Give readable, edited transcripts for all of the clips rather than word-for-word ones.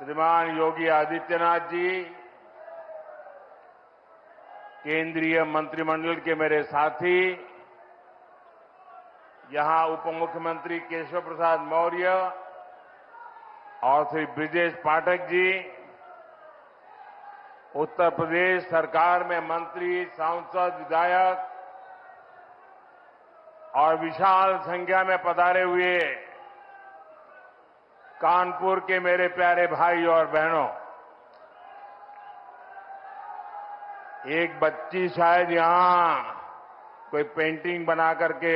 श्रीमान योगी आदित्यनाथ जी, केंद्रीय मंत्रिमंडल के मेरे साथी, यहां उप मुख्यमंत्री केशव प्रसाद मौर्य और श्री ब्रिजेश पाठक जी, उत्तर प्रदेश सरकार में मंत्री, सांसद, विधायक और विशाल संख्या में पधारे हुए कानपुर के मेरे प्यारे भाई और बहनों, एक बच्ची शायद यहां कोई पेंटिंग बना करके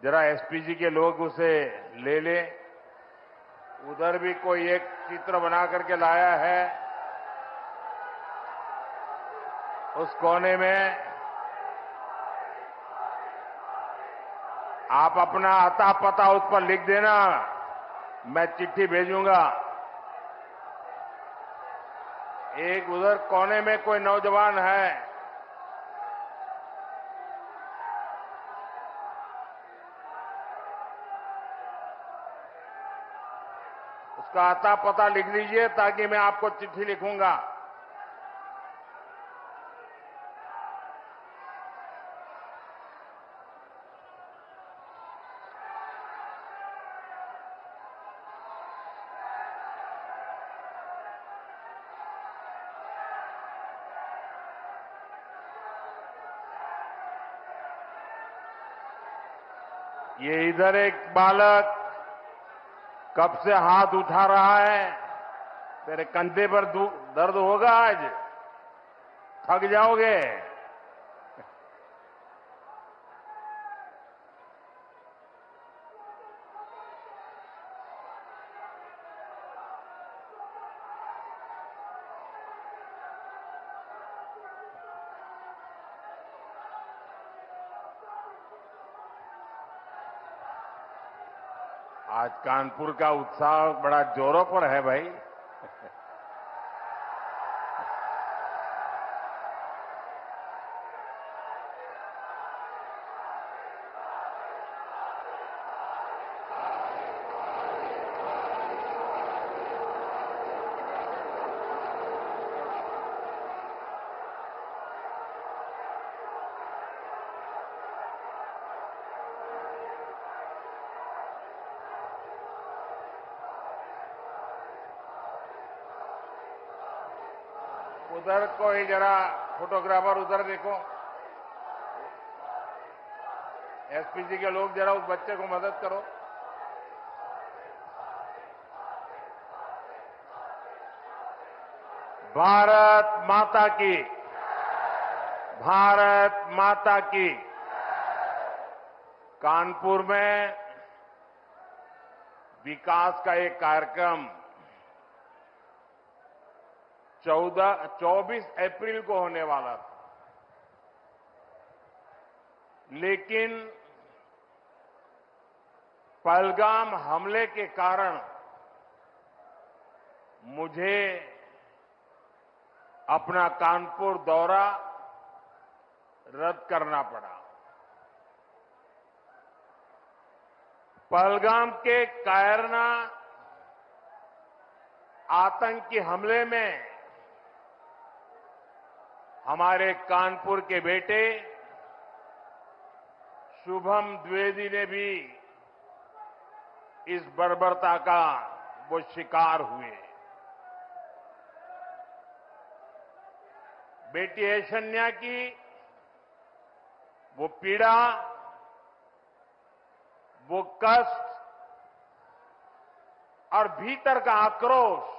जरा एसपीजी के लोग उसे ले ले। उधर भी कोई एक चित्र बना करके लाया है, उस कोने में आप अपना अता पता उस पर लिख देना, मैं चिट्ठी भेजूंगा। एक उधर कोने में कोई नौजवान है, उसका अता पता लिख लीजिए ताकि मैं आपको चिट्ठी लिखूंगा। ये इधर एक बालक कब से हाथ उठा रहा है। तेरे कंधे पर दर्द होगा आज, थक जाओगे। आज कानपुर का उत्साह बड़ा जोरों पर है भाई। उधर कोई जरा फोटोग्राफर उधर देखो, एसपीजी के लोग जरा उस बच्चे को मदद करो। भारत माता की, भारत माता की। कानपुर में विकास का एक कार्यक्रम 24 अप्रैल को होने वाला था, लेकिन पहलगाम हमले के कारण मुझे अपना कानपुर दौरा रद्द करना पड़ा। पहलगाम के कायरना आतंकी हमले में हमारे कानपुर के बेटे शुभम द्विवेदी ने भी इस बर्बरता का वो शिकार हुए। बेटी ऐशन्या की वो पीड़ा, वो कष्ट और भीतर का आक्रोश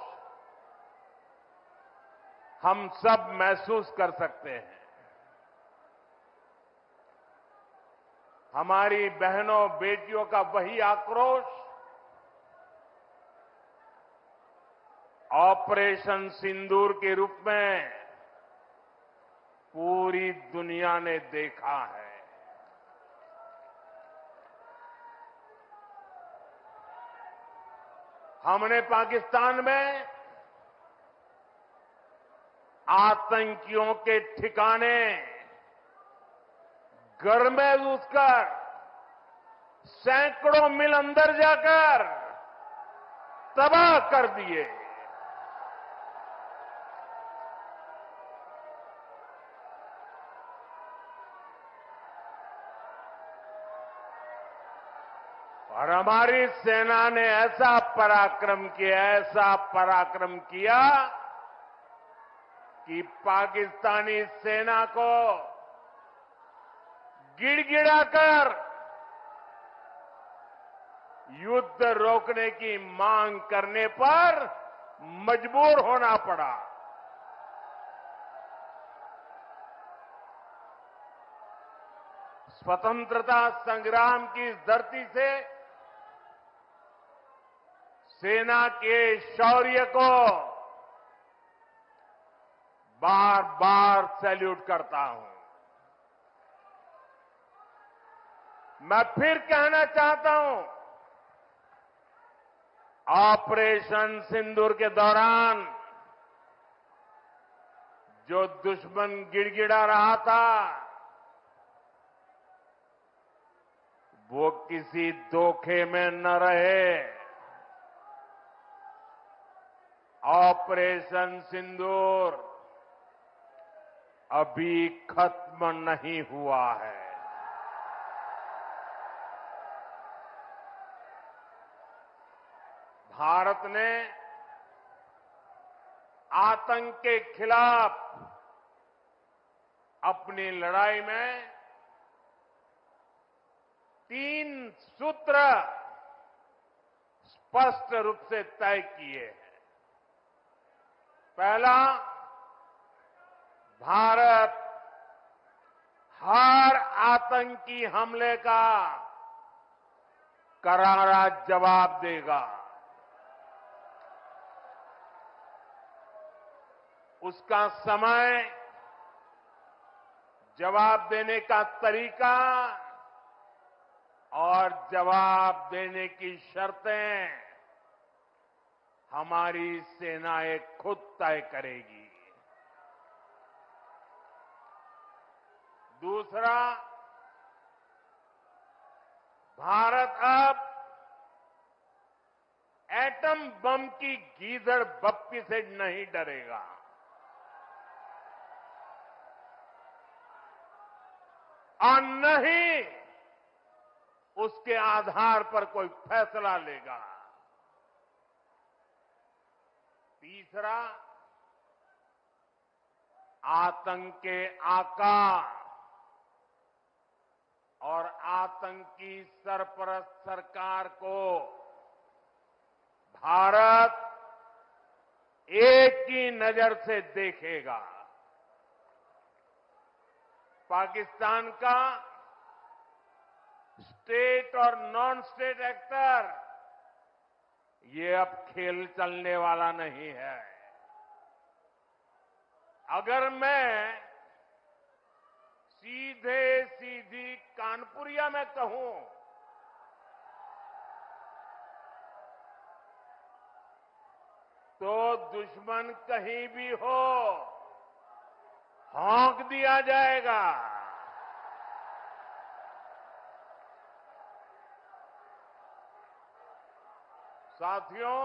हम सब महसूस कर सकते हैं। हमारी बहनों बेटियों का वही आक्रोश ऑपरेशन सिंदूर के रूप में पूरी दुनिया ने देखा है। हमने पाकिस्तान में आतंकियों के ठिकाने घर में घुसकर सैकड़ों मील अंदर जाकर तबाह कर दिए। और हमारी सेना ने ऐसा पराक्रम किया कि पाकिस्तानी सेना को गिड़गिड़ाकर युद्ध रोकने की मांग करने पर मजबूर होना पड़ा। स्वतंत्रता संग्राम की इस धरती से सेना के शौर्य को बार बार सैल्यूट करता हूं। मैं फिर कहना चाहता हूं, ऑपरेशन सिंदूर के दौरान जो दुश्मन गिड़गिड़ा रहा था, वो किसी धोखे में न रहे। ऑपरेशन सिंदूर अभी खत्म नहीं हुआ है। भारत ने आतंक के खिलाफ अपनी लड़ाई में 3 सूत्र स्पष्ट रूप से तय किए हैं। पहला, भारत हर आतंकी हमले का करारा जवाब देगा। उसका समय, जवाब देने का तरीका और जवाब देने की शर्तें हमारी सेनाएं खुद तय करेगी। दूसरा, भारत अब एटम बम की गीदड़ बप्पी से नहीं डरेगा। और न ही उसके आधार पर कोई फैसला लेगा। तीसरा, आतंक के आका और आतंकी सरपरस्त सरकार को भारत एक ही नजर से देखेगा। पाकिस्तान का स्टेट और नॉन स्टेट एक्टर, ये अब खेल चलने वाला नहीं है। अगर मैं सीधी कानपुरिया में कहूं तो दुश्मन कहीं भी हो, हाँक दिया जाएगा। साथियों,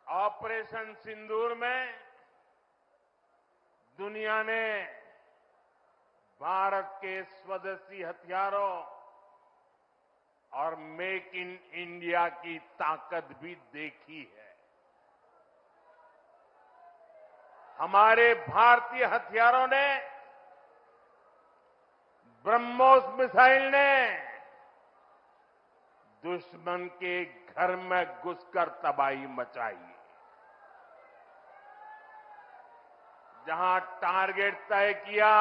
ऑपरेशन सिंदूर में दुनिया ने भारत के स्वदेशी हथियारों और मेक इन इंडिया की ताकत भी देखी है। हमारे भारतीय हथियारों ने, ब्रह्मोस मिसाइल ने दुश्मन के घर में घुसकर तबाही मचाई। जहां टारगेट तय किया,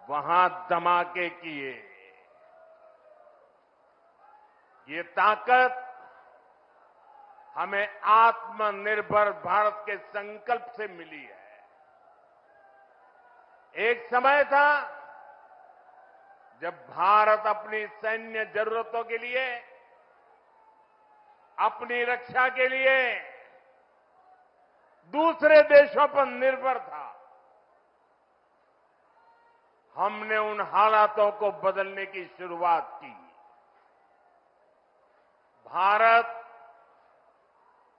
वहां धमाके किए। ये ताकत हमें आत्मनिर्भर भारत के संकल्प से मिली है। एक समय था जब भारत अपनी सैन्य जरूरतों के लिए, अपनी रक्षा के लिए दूसरे देशों पर निर्भर था। हमने उन हालातों को बदलने की शुरुआत की। भारत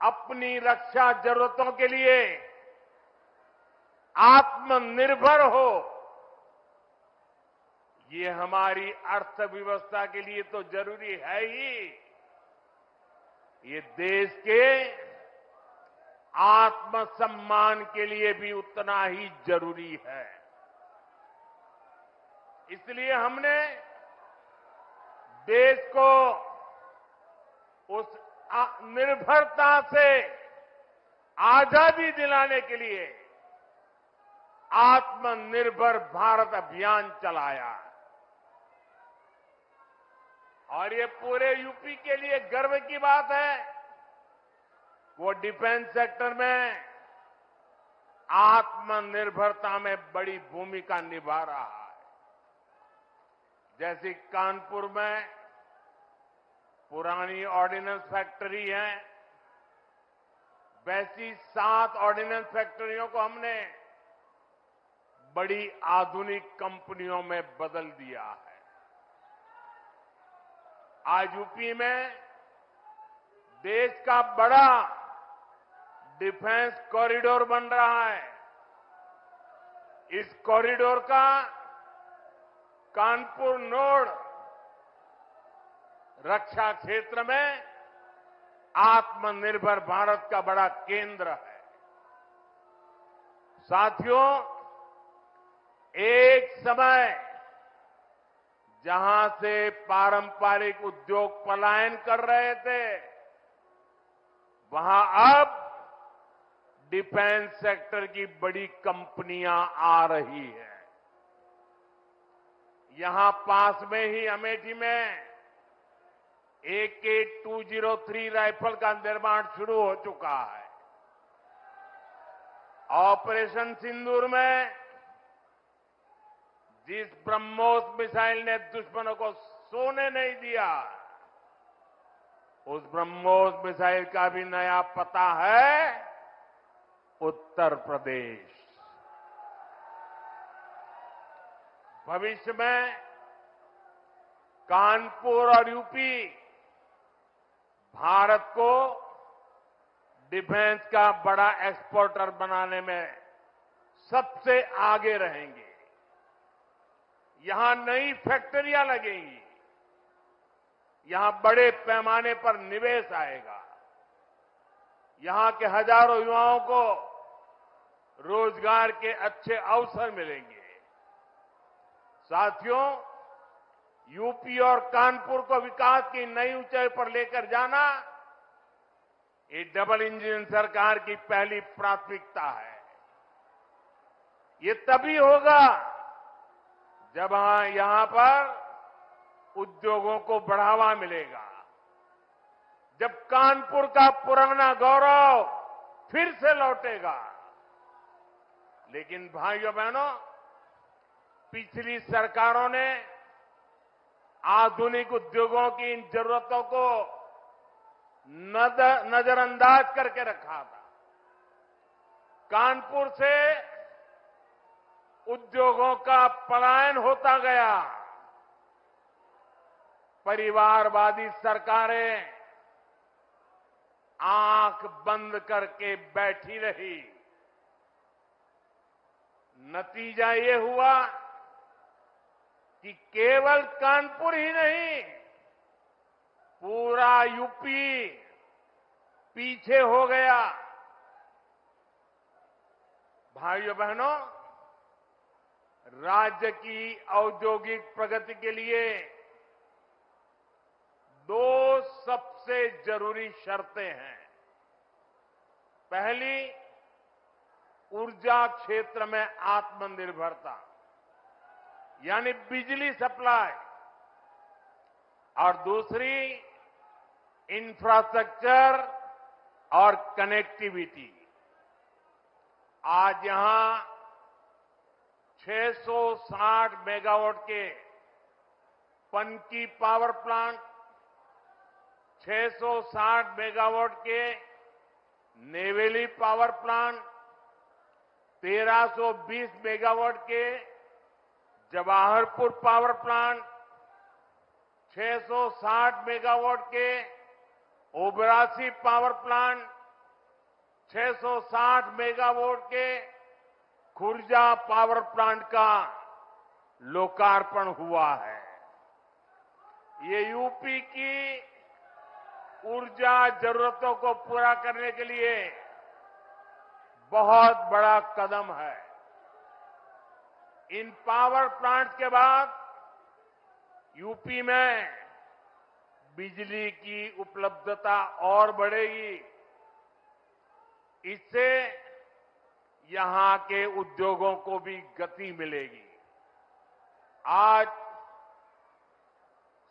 अपनी रक्षा जरूरतों के लिए आत्मनिर्भर हो, ये हमारी अर्थव्यवस्था के लिए तो जरूरी है ही, ये देश के आत्मसम्मान के लिए भी उतना ही जरूरी है। इसलिए हमने देश को उस निर्भरता से आजादी दिलाने के लिए आत्मनिर्भर भारत अभियान चलाया और ये पूरे यूपी के लिए गर्व की बात है। वो डिफेंस सेक्टर में आत्मनिर्भरता में बड़ी भूमिका निभा रहा है। जैसे कानपुर में पुरानी ऑर्डिनेंस फैक्ट्री है, वैसी 7 ऑर्डिनेंस फैक्ट्रियों को हमने बड़ी आधुनिक कंपनियों में बदल दिया है। आज यूपी में देश का बड़ा डिफेंस कॉरिडोर बन रहा है। इस कॉरिडोर का कानपुर नोड रक्षा क्षेत्र में आत्मनिर्भर भारत का बड़ा केंद्र है। साथियों, एक समय जहां से पारंपरिक उद्योग पलायन कर रहे थे, वहां अब डिफेंस सेक्टर की बड़ी कंपनियां आ रही हैं। यहां पास में ही अमेठी में AK-203 राइफल का निर्माण शुरू हो चुका है। ऑपरेशन सिंदूर में जिस ब्रह्मोस मिसाइल ने दुश्मनों को सोने नहीं दिया, उस ब्रह्मोस मिसाइल का भी नया पता है उत्तर प्रदेश। भविष्य में कानपुर और यूपी भारत को डिफेंस का बड़ा एक्सपोर्टर बनाने में सबसे आगे रहेंगे। यहां नई फैक्ट्रियां लगेंगी, यहां बड़े पैमाने पर निवेश आएगा, यहां के हजारों युवाओं को रोजगार के अच्छे अवसर मिलेंगे। साथियों, यूपी और कानपुर को विकास की नई ऊंचाई पर लेकर जाना ये डबल इंजन सरकार की पहली प्राथमिकता है। ये तभी होगा जब यहां पर उद्योगों को बढ़ावा मिलेगा, जब कानपुर का पुराना गौरव फिर से लौटेगा। लेकिन भाइयों बहनों, पिछली सरकारों ने आधुनिक उद्योगों की इन जरूरतों को नजरअंदाज करके रखा था। कानपुर से उद्योगों का पलायन होता गया। परिवारवादी सरकारें आंख बंद करके बैठी रही। नतीजा ये हुआ कि केवल कानपुर ही नहीं, पूरा यूपी पीछे हो गया। भाइयों बहनों, राज्य की औद्योगिक प्रगति के लिए 2 सबसे जरूरी शर्तें हैं। पहली, ऊर्जा क्षेत्र में आत्मनिर्भरता, यानी बिजली सप्लाई, और दूसरी इंफ्रास्ट्रक्चर और कनेक्टिविटी। आज यहां 660 मेगावाट के पनकी पावर प्लांट, 660 मेगावाट के नेवेली पावर प्लांट, 1320 मेगावाट के जवाहरपुर पावर प्लांट, 660 मेगावाट के ओबरासी पावर प्लांट, 660 मेगावाट के खुर्जा पावर प्लांट का लोकार्पण हुआ है। ये यूपी की ऊर्जा जरूरतों को पूरा करने के लिए बहुत बड़ा कदम है। इन पावर प्लांट्स के बाद यूपी में बिजली की उपलब्धता और बढ़ेगी। इससे यहां के उद्योगों को भी गति मिलेगी। आज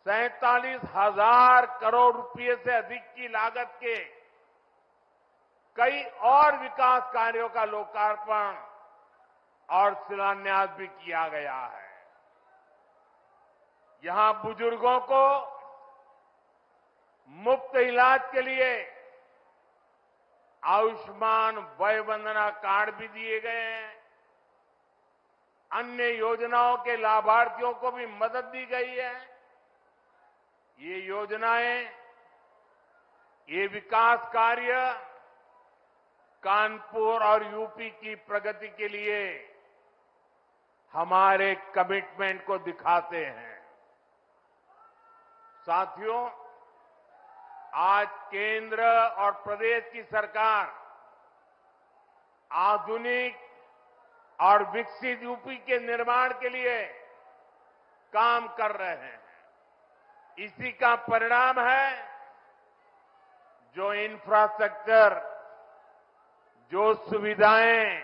47,000 करोड़ रुपए से अधिक की लागत के कई और विकास कार्यों का लोकार्पण और शिलान्यास भी किया गया है। यहां बुजुर्गों को मुफ्त इलाज के लिए आयुष्मान वय वंदना कार्ड भी दिए गए हैं। अन्य योजनाओं के लाभार्थियों को भी मदद दी गई है। ये योजनाएं, ये विकास कार्य कानपुर और यूपी की प्रगति के लिए हमारे कमिटमेंट को दिखाते हैं। साथियों, आज केंद्र और प्रदेश की सरकार आधुनिक और विकसित यूपी के निर्माण के लिए काम कर रहे हैं। इसी का परिणाम है जो इंफ्रास्ट्रक्चर, जो सुविधाएं,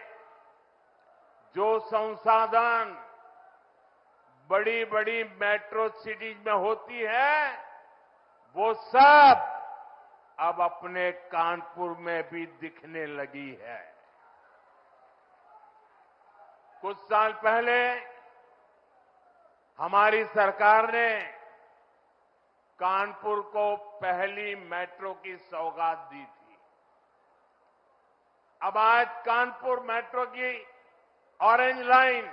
जो संसाधन बड़ी बड़ी मेट्रो सिटीज में होती है, वो सब अब अपने कानपुर में भी दिखने लगी है। कुछ साल पहले हमारी सरकार ने कानपुर को पहली मेट्रो की सौगात दी थी। अब आज कानपुर मेट्रो की ऑरेंज लाइन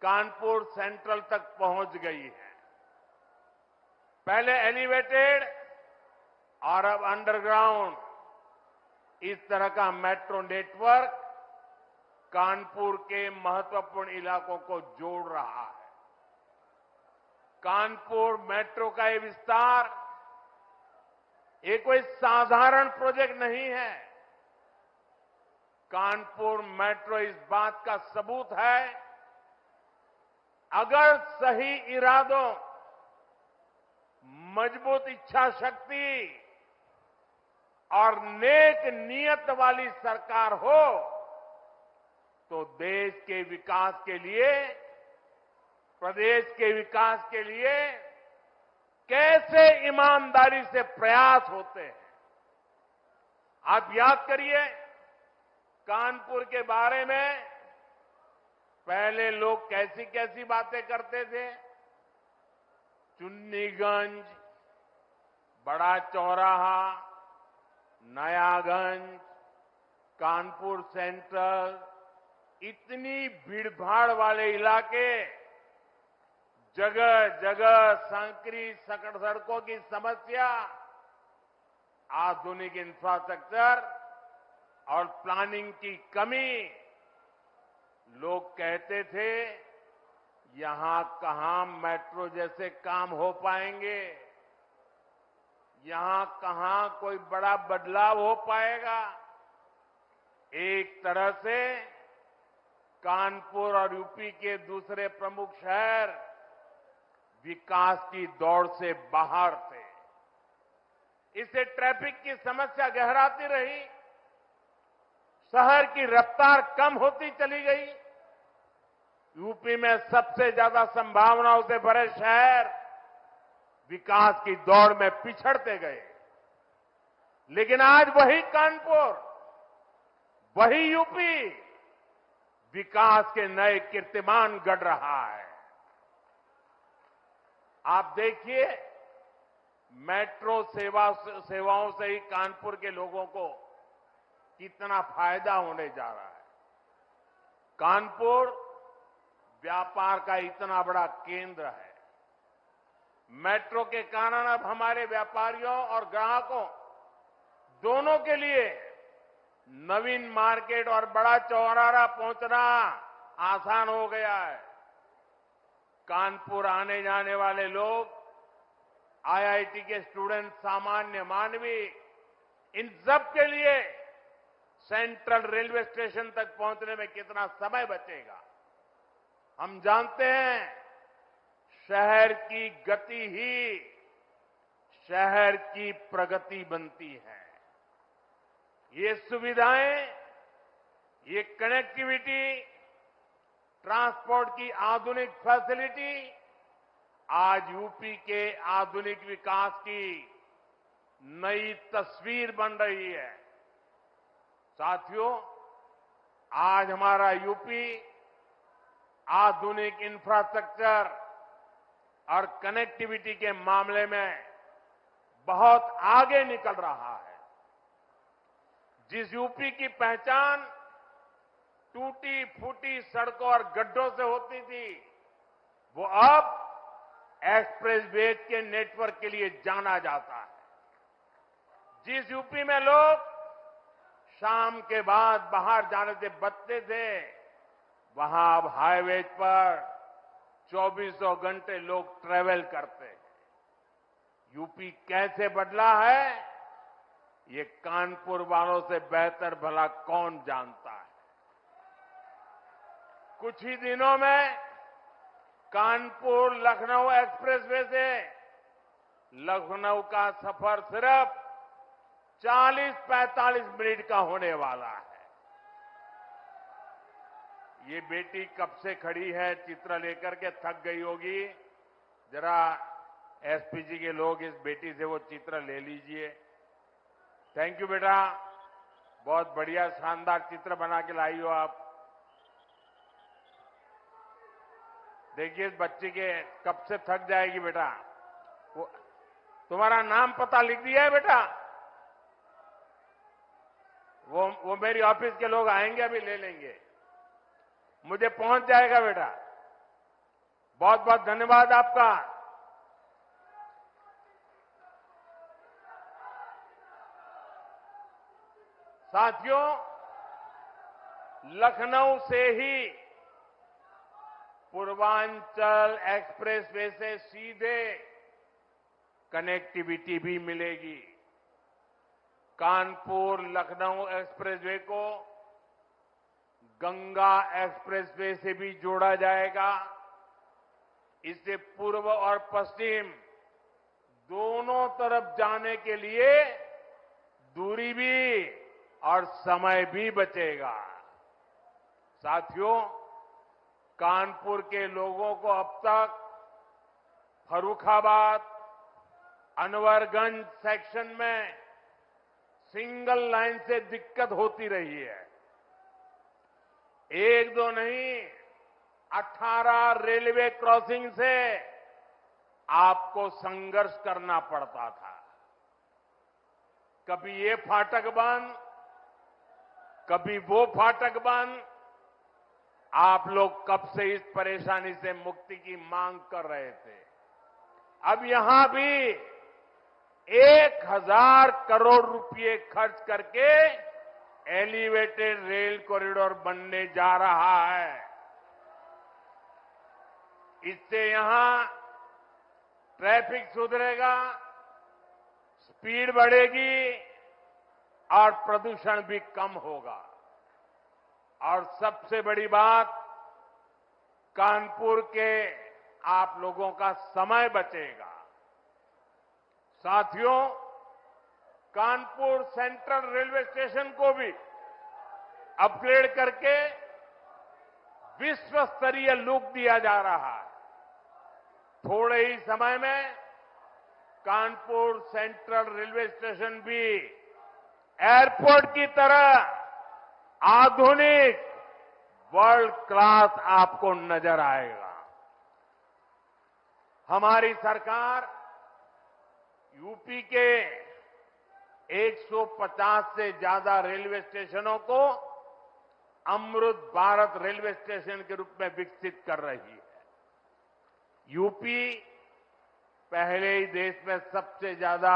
कानपुर सेंट्रल तक पहुंच गई है। पहले एलिवेटेड और अब अंडरग्राउंड, इस तरह का मेट्रो नेटवर्क कानपुर के महत्वपूर्ण इलाकों को जोड़ रहा है। कानपुर मेट्रो का ये विस्तार ये कोई साधारण प्रोजेक्ट नहीं है। कानपुर मेट्रो इस बात का सबूत है, अगर सही इरादों, मजबूत इच्छा शक्ति और नेक नियत वाली सरकार हो तो देश के विकास के लिए, प्रदेश के विकास के लिए कैसे ईमानदारी से प्रयास होते हैं। आप याद करिए, कानपुर के बारे में पहले लोग कैसी कैसी बातें करते थे। चुन्नीगंज, बड़ा चौराहा, नयागंज, कानपुर सेंट्रल, इतनी भीड़भाड़ वाले इलाके, जगह जगह संकरी सड़कों की समस्या, आधुनिक इंफ्रास्ट्रक्चर और प्लानिंग की कमी। लोग कहते थे यहां कहां मेट्रो जैसे काम हो पाएंगे, यहां कहां कोई बड़ा बदलाव हो पाएगा। एक तरह से कानपुर और यूपी के दूसरे प्रमुख शहर विकास की दौड़ से बाहर थे। इससे ट्रैफिक की समस्या गहराती रही, शहर की रफ्तार कम होती चली गई। यूपी में सबसे ज्यादा संभावनाओं से भरे शहर विकास की दौड़ में पिछड़ते गए। लेकिन आज वही कानपुर, वही यूपी विकास के नए कीर्तिमान गढ़ रहा है। आप देखिए, मेट्रो सेवाओं से ही कानपुर के लोगों को कितना फायदा होने जा रहा है। कानपुर व्यापार का इतना बड़ा केंद्र है। मेट्रो के कारण अब हमारे व्यापारियों और ग्राहकों दोनों के लिए नवीन मार्केट और बड़ा चौराहा पहुंचना आसान हो गया है। कानपुर आने जाने वाले लोग, आईआईटी के स्टूडेंट, सामान्य मानवी, इन सब के लिए सेंट्रल रेलवे स्टेशन तक पहुंचने में कितना समय बचेगा। हम जानते हैं शहर की गति ही शहर की प्रगति बनती है। ये सुविधाएं, ये कनेक्टिविटी, ट्रांसपोर्ट की आधुनिक फैसिलिटी आज यूपी के आधुनिक विकास की नई तस्वीर बन रही है। साथियों, आज हमारा यूपी आधुनिक इंफ्रास्ट्रक्चर और कनेक्टिविटी के मामले में बहुत आगे निकल रहा है। जिस यूपी की पहचान टूटी फूटी सड़कों और गड्ढों से होती थी, वो अब एक्सप्रेस वे के नेटवर्क के लिए जाना जाता है। जिस यूपी में लोग शाम के बाद बाहर जाने से बचते थे, वहां अब हाईवे पर 24 घंटे लोग ट्रेवल करते हैं। यूपी कैसे बदला है, ये कानपुर वालों से बेहतर भला कौन जानता है। कुछ ही दिनों में कानपुर लखनऊ एक्सप्रेसवे से लखनऊ का सफर सिर्फ 40-45 मिनट का होने वाला है। ये बेटी कब से खड़ी है, चित्र लेकर के थक गई होगी। जरा एसपीजी के लोग इस बेटी से वो चित्र ले लीजिए। थैंक यू बेटा, बहुत बढ़िया शानदार चित्र बना के लाई हो आप। देखिए इस बच्ची के कब से थक जाएगी बेटा। वो तुम्हारा नाम पता लिख दिया है बेटा? वो मेरी ऑफिस के लोग आएंगे, अभी ले लेंगे, मुझे पहुंच जाएगा बेटा। बहुत बहुत धन्यवाद आपका। साथियों, लखनऊ से ही पूर्वांचल एक्सप्रेसवे से सीधे कनेक्टिविटी भी मिलेगी। कानपुर लखनऊ एक्सप्रेसवे को गंगा एक्सप्रेसवे से भी जोड़ा जाएगा। इससे पूर्व और पश्चिम दोनों तरफ जाने के लिए दूरी भी और समय भी बचेगा। साथियों, कानपुर के लोगों को अब तक फर्रुखाबाद, अनवरगंज सेक्शन में सिंगल लाइन से दिक्कत होती रही है। एक दो नहीं, 18 रेलवे क्रॉसिंग से आपको संघर्ष करना पड़ता था। कभी ये फाटक बंद, कभी वो फाटक बंद। आप लोग कब से इस परेशानी से मुक्ति की मांग कर रहे थे। अब यहां भी 1000 करोड़ रुपए खर्च करके एलिवेटेड रेल कॉरिडोर बनने जा रहा है। इससे यहां ट्रैफिक सुधरेगा, स्पीड बढ़ेगी और प्रदूषण भी कम होगा। और सबसे बड़ी बात, कानपुर के आप लोगों का समय बचेगा। साथियों, कानपुर सेंट्रल रेलवे स्टेशन को भी अपग्रेड करके विश्व स्तरीय लुक दिया जा रहा है। थोड़े ही समय में कानपुर सेंट्रल रेलवे स्टेशन भी एयरपोर्ट की तरह आधुनिक वर्ल्ड क्लास आपको नजर आएगा। हमारी सरकार यूपी के 150 से ज्यादा रेलवे स्टेशनों को अमृत भारत रेलवे स्टेशन के रूप में विकसित कर रही है। यूपी पहले ही देश में सबसे ज्यादा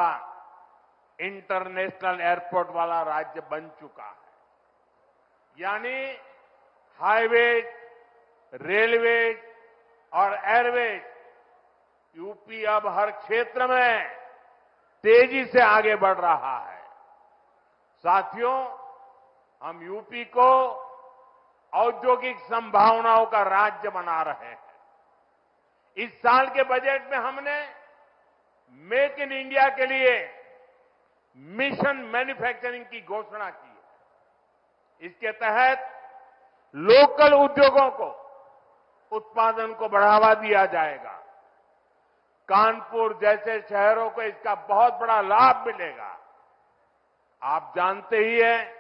इंटरनेशनल एयरपोर्ट वाला राज्य बन चुका है। यानी हाईवे, रेलवे और एयरवेज, यूपी अब हर क्षेत्र में तेजी से आगे बढ़ रहा है। साथियों, हम यूपी को औद्योगिक संभावनाओं का राज्य बना रहे हैं। इस साल के बजट में हमने मेक इन इंडिया के लिए मिशन मैन्युफैक्चरिंग की घोषणा की है। इसके तहत लोकल उद्योगों को उत्पादन को बढ़ावा दिया जाएगा। कानपुर जैसे शहरों को इसका बहुत बड़ा लाभ मिलेगा। आप जानते ही हैं,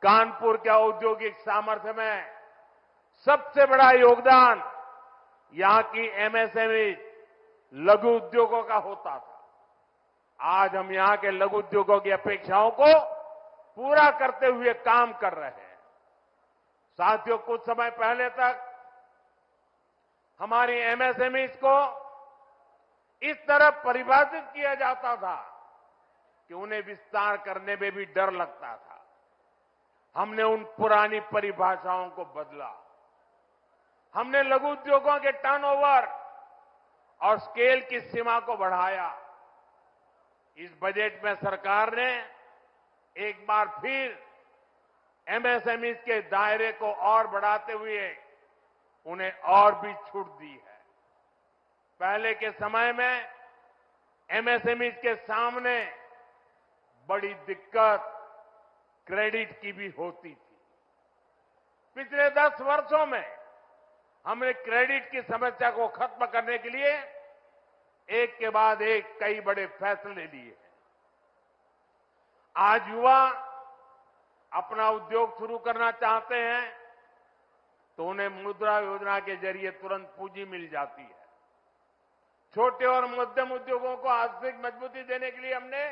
कानपुर के औद्योगिक सामर्थ्य में सबसे बड़ा योगदान यहां की एमएसएमई लघु उद्योगों का होता था। आज हम यहां के लघु उद्योगों की अपेक्षाओं को पूरा करते हुए काम कर रहे हैं। साथियों, कुछ समय पहले तक हमारी एमएसएमईज को इस तरह परिभाषित किया जाता था कि उन्हें विस्तार करने में भी डर लगता था। हमने उन पुरानी परिभाषाओं को बदला। हमने लघु उद्योगों के टर्नओवर और स्केल की सीमा को बढ़ाया। इस बजट में सरकार ने एक बार फिर एमएसएमईज के दायरे को और बढ़ाते हुए उन्हें और भी छूट दी है। पहले के समय में एमएसएमईज के सामने बड़ी दिक्कत क्रेडिट की भी होती थी। पिछले 10 वर्षों में हमने क्रेडिट की समस्या को खत्म करने के लिए एक के बाद एक कई बड़े फैसले लिए हैं। आज युवा अपना उद्योग शुरू करना चाहते हैं तो उन्हें मुद्रा योजना के जरिए तुरंत पूंजी मिल जाती है। छोटे और मध्यम उद्योगों को आर्थिक मजबूती देने के लिए हमने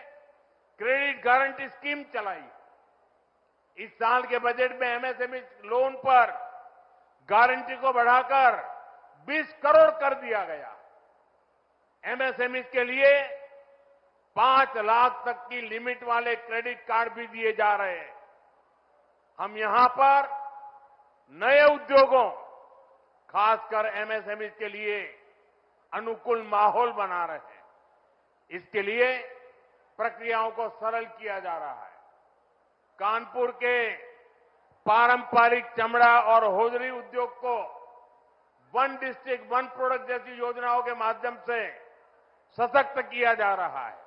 क्रेडिट गारंटी स्कीम चलाई। इस साल के बजट में एमएसएमई लोन पर गारंटी को बढ़ाकर 20 करोड़ कर दिया गया। एमएसएमई के लिए 5 लाख तक की लिमिट वाले क्रेडिट कार्ड भी दिए जा रहे हैं। हम यहां पर नए उद्योगों, खासकर एमएसएमई के लिए अनुकूल माहौल बना रहे हैं। इसके लिए प्रक्रियाओं को सरल किया जा रहा है। कानपुर के पारंपरिक चमड़ा और होजरी उद्योग को वन डिस्ट्रिक्ट वन प्रोडक्ट जैसी योजनाओं के माध्यम से सशक्त किया जा रहा है।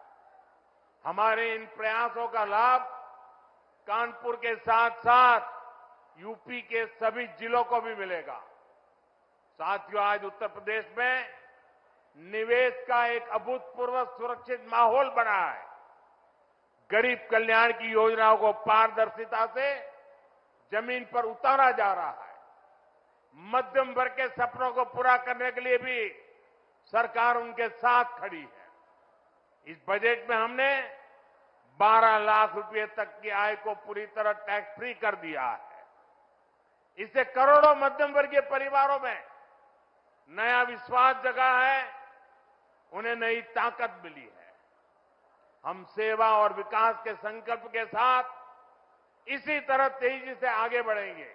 हमारे इन प्रयासों का लाभ कानपुर के साथ साथ यूपी के सभी जिलों को भी मिलेगा। साथियों, आज उत्तर प्रदेश में निवेश का एक अभूतपूर्व सुरक्षित माहौल बना है। गरीब कल्याण की योजनाओं को पारदर्शिता से जमीन पर उतारा जा रहा है। मध्यम वर्ग के सपनों को पूरा करने के लिए भी सरकार उनके साथ खड़ी है। इस बजट में हमने 12 लाख रुपए तक की आय को पूरी तरह टैक्स फ्री कर दिया है। इससे करोड़ों मध्यम वर्गीय परिवारों में नया विश्वास जगा है, उन्हें नई ताकत मिली है। हम सेवा और विकास के संकल्प के साथ इसी तरह तेजी से आगे बढ़ेंगे।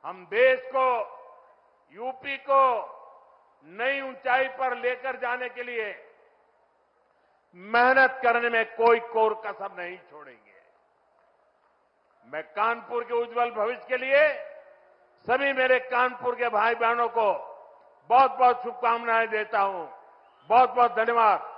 हम देश को, यूपी को नई ऊंचाई पर लेकर जाने के लिए मेहनत करने में कोई कोर कसर नहीं छोड़ेंगे। मैं कानपुर के उज्जवल भविष्य के लिए सभी मेरे कानपुर के भाई बहनों को बहुत बहुत शुभकामनाएं देता हूं। बहुत बहुत धन्यवाद।